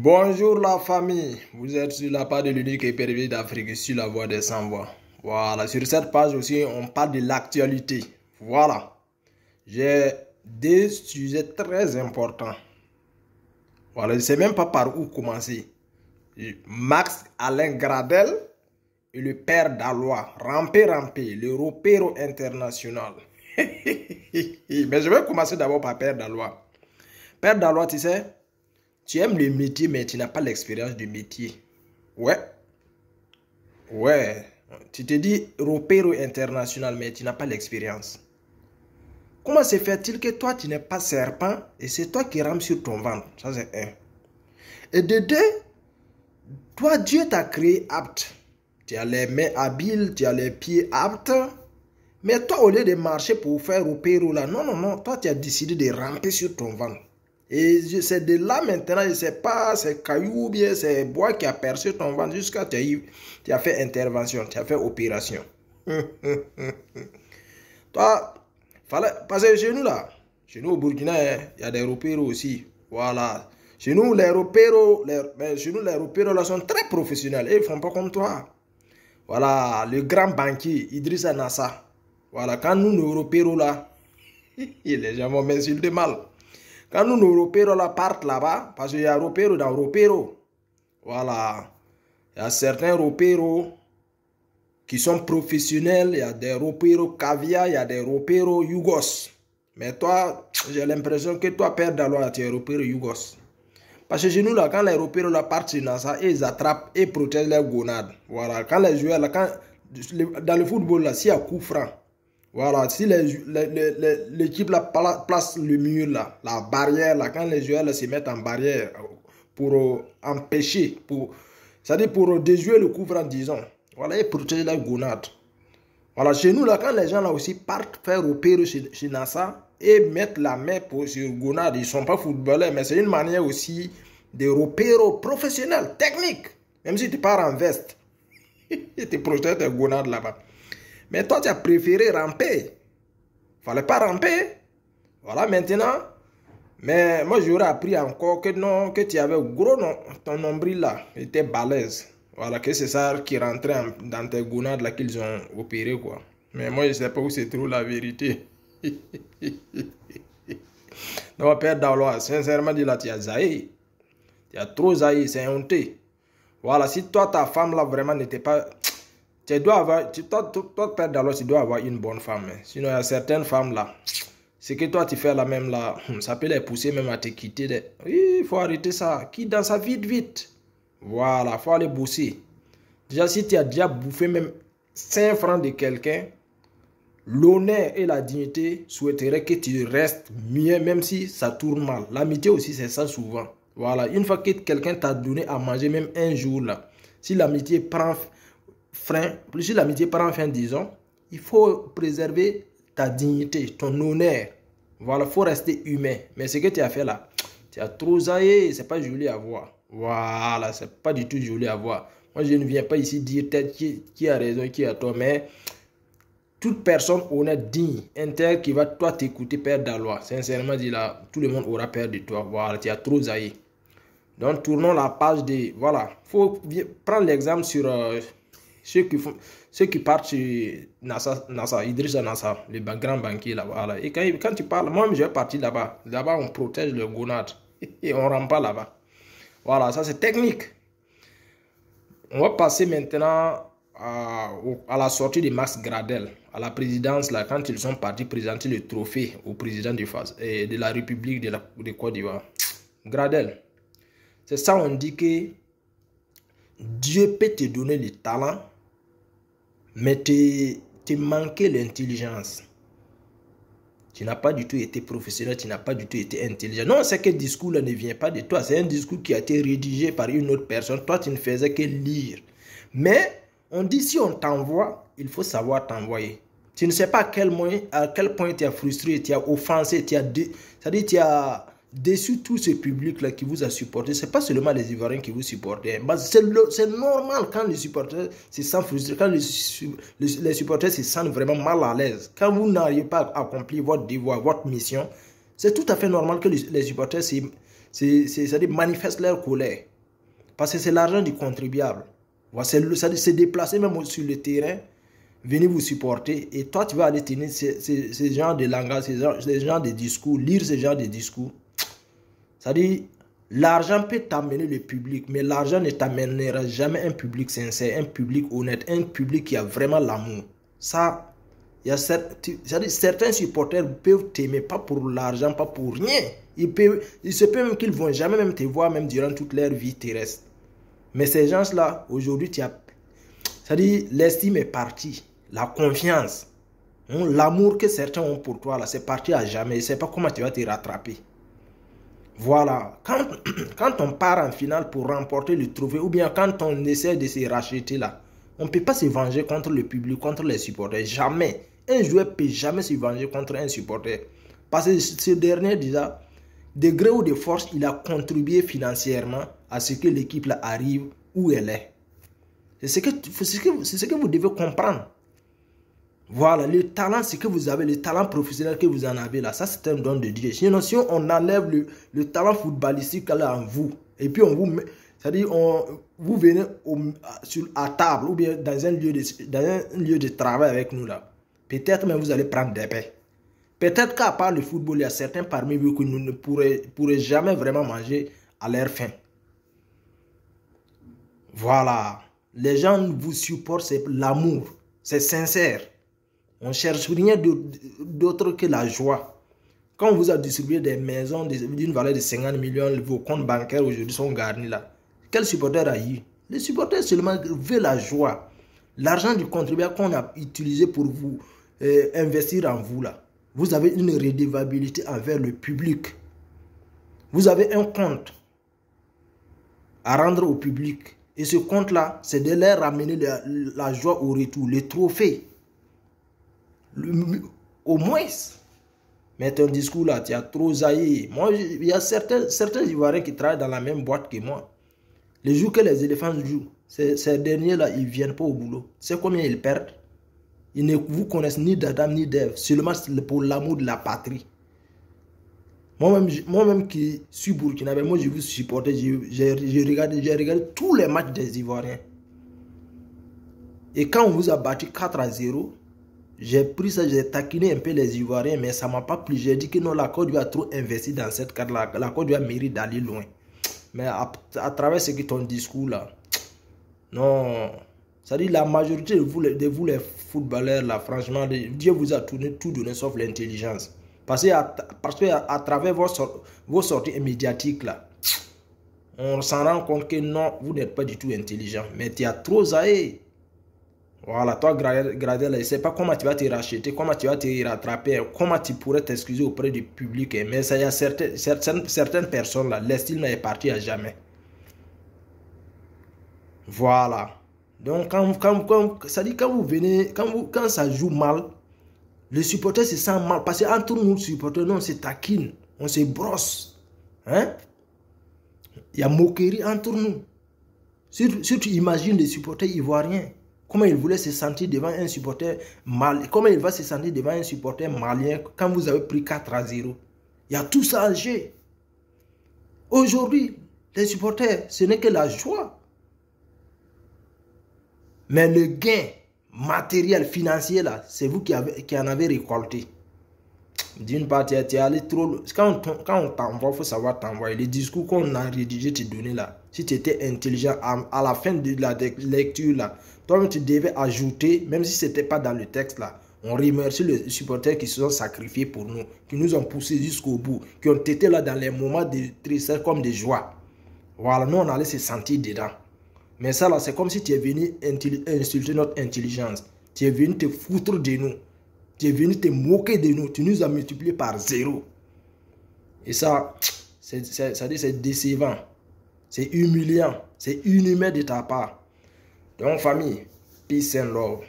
Bonjour la famille, vous êtes sur la page de l'unique épervier d'Afrique, sur la voie des sans-voix. Voilà, sur cette page aussi, on parle de l'actualité. Voilà, j'ai des sujets très importants. Voilà, je ne sais même pas par où commencer. Max Alain Gradel et le père d'Alois, Rampé, le ropéro international. Mais je vais commencer d'abord par père d'Alois. Père d'Alois, tu sais, tu aimes le métier, mais tu n'as pas l'expérience du métier. Ouais. Tu te dis ropéro international, mais tu n'as pas l'expérience. Comment se fait-il que toi, tu n'es pas serpent et c'est toi qui rames sur ton ventre? Ça, c'est un. Et de deux, toi, Dieu t'a créé apte. Tu as les mains habiles, tu as les pieds aptes. Mais toi, au lieu de marcher pour faire ropéro là, non, toi, tu as décidé de ramper sur ton ventre. Et c'est de là maintenant, je ne sais pas, c'est caillou ou bien c'est bois qui a percé ton ventre jusqu'à tu as fait intervention, tu as fait opération. Toi, parce que chez nous là, chez nous au Burkina, il y a des repéros aussi. Voilà. Chez nous, les repéros là sont très professionnels et ils ne font pas comme toi. Voilà, le grand banquier Idrissa Nassa. Voilà, quand nous repéros là, les gens vont m'insulter mal. Quand nous, nos repéros là partent là-bas, parce qu'il y a repéros dans repéros. Voilà. Il y a certains repéros qui sont professionnels. Il y a des repéros caviar, il y a des repéros Yougos. Mais toi, j'ai l'impression que toi, père d'Alois, tu es repéro Yougos. Parce que chez nous, là, quand les repéros là partent sur NASA, ils attrapent et protègent les gonades. Voilà. Quand les joueurs, là, dans le football, là, s'il y a coup franc, voilà, si l'équipe place le mur là, la barrière là, quand les joueurs là, se mettent en barrière pour empêcher, c'est-à-dire pour déjouer le coup franc, disons, voilà, et protéger la gonade. Voilà, chez nous là, quand les gens là aussi partent faire opérer chez NASA et mettent la main sur gonade, ils ne sont pas footballeurs, mais c'est une manière aussi de repérer professionnel, technique, même si tu pars en veste, tu protèges tes gonades là-bas. Mais toi, tu as préféré ramper. Fallait pas ramper. Voilà, maintenant. Mais moi, j'aurais appris encore que non, que tu avais gros ton nombril là. Il était balèze. Voilà, que c'est ça qui rentrait dans tes gonades là qu'ils ont opéré, quoi. Mais moi, je ne sais pas où c'est trop la vérité. Non, père d'Alois, sincèrement dit là, tu as zaï. Tu as trop zaï, c'est honteux. Voilà, si toi, ta femme là, vraiment n'était pas... Tu dois avoir, toi, père d'Alois, tu dois avoir une bonne femme. Hein. Sinon, il y a certaines femmes là. C'est que toi, tu fais la même là. Ça peut les pousser même à te quitter. Oui, il faut arrêter ça. Qui dans sa vie vite. Voilà, il faut aller bosser. Déjà, si tu as déjà bouffé même 5 francs de quelqu'un, l'honneur et la dignité souhaiteraient que tu restes mieux, même si ça tourne mal. L'amitié aussi, c'est ça souvent. Voilà, une fois que quelqu'un t'a donné à manger, même un jour là, si l'amitié prend fin, disons, il faut préserver ta dignité, ton honneur. Voilà, il faut rester humain. Mais ce que tu as fait là, tu as trop zaillé, c'est pas joli à voir. Voilà, c'est pas du tout joli à voir. Moi, je ne viens pas ici dire qui a raison, qui a tort, mais toute personne honnête, digne, intègre qui va toi t'écouter, père d'Alois, sincèrement dit là, tout le monde aura peur de toi. Voilà, tu as trop zaillé. Donc, tournons la page de... Voilà, il faut prendre l'exemple sur... ceux qui partent chez NASA, Idrissa Nassa, le grand banquier là, voilà. Et quand tu parles, moi je vais partir là-bas. Là-bas, on protège le gonade et on ne rentre pas là-bas. Voilà, ça c'est technique. On va passer maintenant à la sortie de Max Gradel, à la présidence, là, quand ils sont partis présenter le trophée au président de la République de Côte d'Ivoire. Gradel, c'est ça, on dit que Dieu peut te donner le talent, mais te manquer l'intelligence. Tu n'as pas du tout été professionnel, tu n'as pas du tout été intelligent. Non, c'est que le discours là ne vient pas de toi. C'est un discours qui a été rédigé par une autre personne. Toi, tu ne faisais que lire. Mais on dit si on t'envoie, il faut savoir t'envoyer. Tu ne sais pas à quel point tu as frustré, tu as offensé, c'est-à-dire tu as déçu tout ce public-là qui vous a supporté. Ce n'est pas seulement les Ivoiriens qui vous supportent. C'est normal quand les supporters se sentent frustrés, quand les supporters se sentent vraiment mal à l'aise. Quand vous n'arrivez pas à accomplir votre devoir, votre mission, c'est tout à fait normal que les supporters c'est-à-dire manifestent leur colère. Parce que c'est l'argent du contribuable. C'est-à-dire se déplacer même sur le terrain, venir vous supporter. Et toi, tu vas aller tenir ces genres de langage, ces genres de discours, lire ce genre de discours. C'est-à-dire, l'argent peut t'amener le public, mais l'argent ne t'amènera jamais un public sincère, un public honnête, un public qui a vraiment l'amour. Ça, il y a certains supporters peuvent t'aimer, pas pour l'argent, pas pour rien. Il se peut même qu'ils ne vont jamais même te voir, même durant toute leur vie terrestre. Mais ces gens-là, aujourd'hui, c'est-à-dire, l'estime est partie. La confiance, l'amour que certains ont pour toi, là, c'est parti à jamais. Je ne sais pas comment tu vas te rattraper. Voilà. Quand on part en finale pour remporter le trophée, ou bien quand on essaie de se racheter là, on ne peut pas se venger contre le public, contre les supporters. Jamais. Un joueur ne peut jamais se venger contre un supporter. Parce que ce dernier, déjà, de gré ou de force, il a contribué financièrement à ce que l'équipe là arrive où elle est. C'est ce que vous devez comprendre. Voilà, le talent, c'est que vous avez, le talent professionnel que vous en avez là, ça c'est un don de Dieu. Sinon, si on enlève le talent footballistique là en vous, et puis on vous met, c'est-à-dire vous venez à table ou bien dans un lieu de travail avec nous là, peut-être même vous allez prendre des paix. Peut-être qu'à part le football, il y a certains parmi vous que nous ne pourrez jamais vraiment manger à leur faim. Voilà, les gens vous supportent, c'est l'amour, c'est sincère. On ne cherche rien d'autre que la joie. Quand on vous a distribué des maisons d'une valeur de 50 millions, vos comptes bancaires aujourd'hui sont garnis là. Quel supporter a eu? Les supporters seulement veulent la joie. L'argent du contribuable qu'on a utilisé pour vous investir en vous là. Vous avez une redevabilité envers le public. Vous avez un compte à rendre au public. Et ce compte-là, c'est de leur ramener la joie au retour, les trophées. Au moins. Mais ton discours là, tu as trop zaillé. Moi, il y a certains Ivoiriens qui travaillent dans la même boîte que moi. Les jours que les éléphants jouent, ces derniers-là, ils ne viennent pas au boulot. Tu sais combien ils perdent? Ils ne vous connaissent ni d'Adam ni d'Ève, seulement pour l'amour de la patrie. Moi-même qui suis burkinabé, moi je vous supporter, j'ai regardé tous les matchs des Ivoiriens. Et quand on vous a battu 4-0, j'ai pris ça, j'ai taquiné un peu les Ivoiriens, mais ça ne m'a pas plu. J'ai dit que non, la Côte d'Ivoire a trop investi dans cette carte-là. La Côte d'Ivoire mérite d'aller loin. Mais à travers ce que ton discours là, non, ça dit la majorité de vous les footballeurs là, franchement, Dieu vous a tout donné sauf l'intelligence. Parce qu'à travers vos sorties médiatiques là, on s'en rend compte que non, vous n'êtes pas du tout intelligent. Mais tu as trop zaillé. Voilà, toi Gradel, je ne sais pas comment tu vas te racheter, comment tu vas te rattraper, comment tu pourrais t'excuser auprès du public. Mais ça, il y a certaines personnes là, l'estime est parti à jamais. Voilà. Donc ça dit quand vous venez, quand ça joue mal, le supporter se sent mal. Parce qu'entre nous, supporters, non, on se taquine, on se brosse. Hein? Il y a moquerie entre nous. Surtout imagine les supporters ivoiriens. Comment il voulait se sentir devant un supporter malien. Comment il va se sentir devant un supporter malien quand vous avez pris 4-0. Il y a tout ça en jeu. Aujourd'hui, les supporters, ce n'est que la joie. Mais le gain matériel, financier, là, c'est vous qui en avez récolté. D'une part, tu es allé trop loin. Quand on t'envoie, il faut savoir t'envoyer. Les discours qu'on a rédigés, te donner là. Si tu étais intelligent, à la fin de la lecture là, toi-même tu devais ajouter, même si ce n'était pas dans le texte là. On remercie les supporters qui se sont sacrifiés pour nous, qui nous ont poussés jusqu'au bout, qui ont été là dans les moments de tristesse comme de joie. Voilà, nous on allait se sentir dedans. Mais ça là, c'est comme si tu es venu insulter notre intelligence. Tu es venu te foutre de nous. Tu es venu te moquer de nous. Tu nous as multiplié par 0. Et ça, c'est décevant. C'est humiliant. C'est inhumain de ta part. Donc, famille, peace and love.